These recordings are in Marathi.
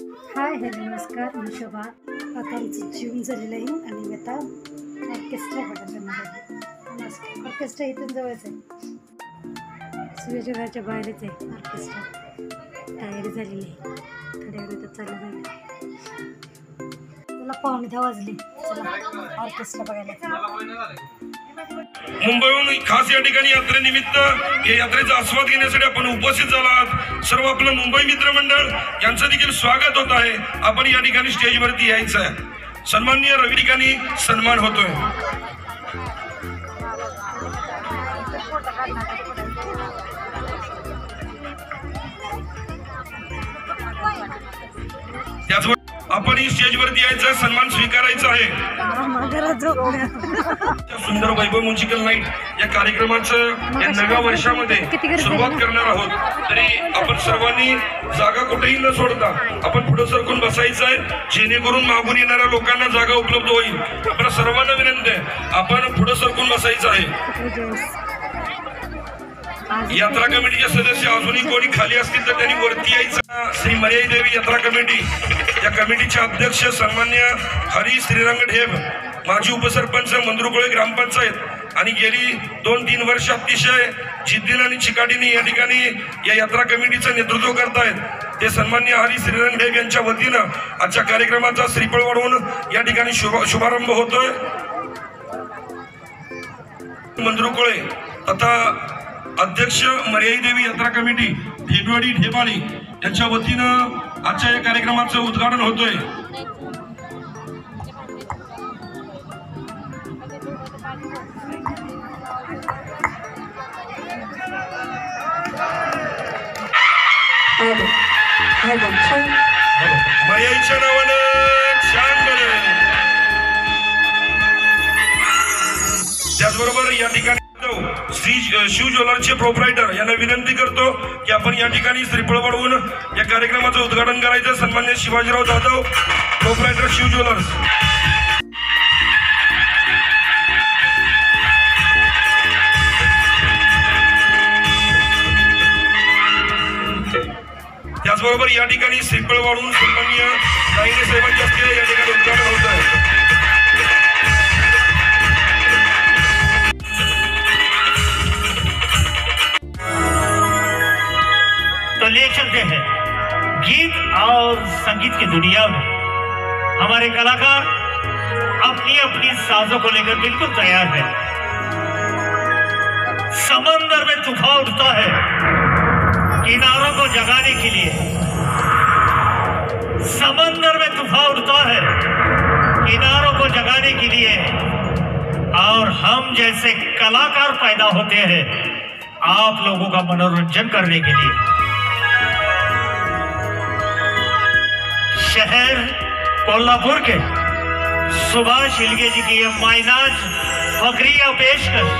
हाय हॅलो नमस्कार मी शोभा. आता आमचं जेवण झालेलं आहे आणि मी आता ऑर्केस्ट्रा बघायला. ऑर्केस्ट्रा इथून जवळच आहे, सूर्याच्या घराच्या बाहेरच आहे ऑर्केस्ट्रा. तयारी झालेली आहे, थोड्या वेळात चालू झाली. तुला 9:15 वाजले. चला ऑर्केस्ट्रा बघायला. मुंबईहून खास या ठिकाणी यात्रेनिमित्त या यात्रेचा आस्वाद घेण्यासाठी आपण उपस्थित झालात. सर्व आपलं मुंबई मित्र मंडळ यांचं देखील स्वागत होत आहे. आपण या ठिकाणी स्टेजवरती यायचं आहे. सन्माननीय रवी ठिकाणी सन्मान होतोय. त्याचबरोबर आपण ही स्टेजवरती यायचं, सन्मान स्वीकारायचा आहे. सुंदर वैभव म्युझिकल नाईट या कार्यक्रमाचं या नव्या वर्षामध्ये सुरुवात करणार आहोत. तरी आपण सर्वांनी जागा कुठेही न सोडता आपण पुढे सरकून बसायचं आहे, जेणेकरून मागून येणाऱ्या लोकांना जागा उपलब्ध होईल. आपल्या सर्वांना विनंती आहे, आपण पुढे सरकून बसायचं आहे. यात्रा कमिटीचे सदस्य अजूनही कोणी खाली असतील तर त्यांनी वरती यायचं. श्री मर्याई देवी यात्रा कमिटी या कमिटीचे अध्यक्ष सन्मान्य हरी श्रीरंग ढेब, माजी उपसरपंच मंद्रुकुळे ग्रामपंचायत आणि गेली 2-3 वर्ष अतिशय जिद्दीने आणि चिकाटीने या ठिकाणी या यात्रा कमिटीचं नेतृत्व करतायत. ते सन्मान्य हरी श्रीरंग ढेब यांच्या वतीनं आजच्या कार्यक्रमाचा श्रीफळ वाढवून या ठिकाणी शुभारंभ होतोय. मंद्रुकुळे तथा अध्यक्ष मर्याई देवी यात्रा कमिटी ढेबवाडी ढेबाळी यांच्या वतीनं आजच्या या कार्यक्रमाचं उद्घाटन होतोय. मर्याईच्या नावानं छान बरं. त्याचबरोबर या ठिकाणी श्री शिव ज्वेलर्सचे प्रोप्रायटर यांना विनंती करतो की आपण या ठिकाणी श्रीफळ वाढवून या कार्यक्रमाचं उद्घाटन करायचं. सन्मान्य शिवाजीराव जाधव, प्रोप्रायटर शिव ज्वेलर्स. त्याचबरोबर या ठिकाणी श्रीफळ वाढवून सन्मान्य ताईने साहेबांच्या हस्ते या ठिकाणी उद्घाटन होत आहे. तो ले चलते हैं गीत और संगीत की दुनिया में हमारे कलाकार अपनी अपनी साजों को लेकर बिल्कुल तैयार है. समंदर में तूफान उठता है किनारों को जगाने के लिए. समंदर में तूफान उठता है किनारों को जगाने के लिए, और हम जैसे कलाकार पैदा होते हैं आप लोगों का मनोरंजन करने के लिए. शहर कोल्हापुर के सुभाष हिलगे जी की ये मायनाज फकरिया पेशकश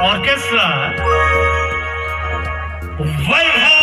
ऑर्केस्ट्रा वैभव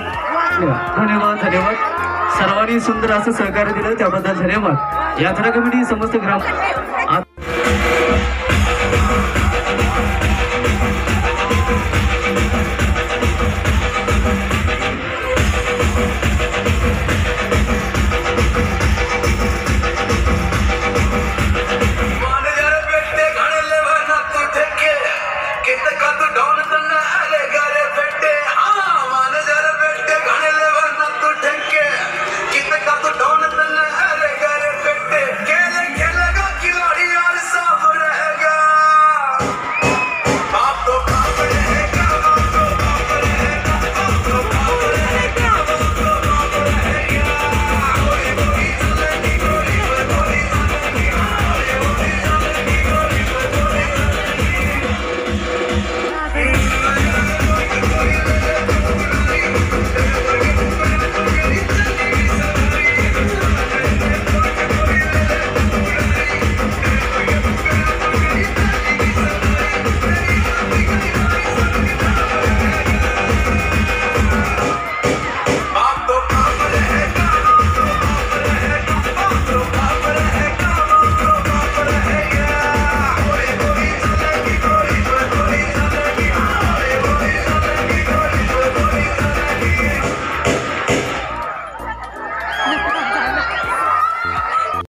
धन्यवाद धन्यवाद. सर्वांनी सुंदर असं सहकार्य दिलं त्याबद्दल धन्यवाद. यात्रा कमिटी समस्त ग्राम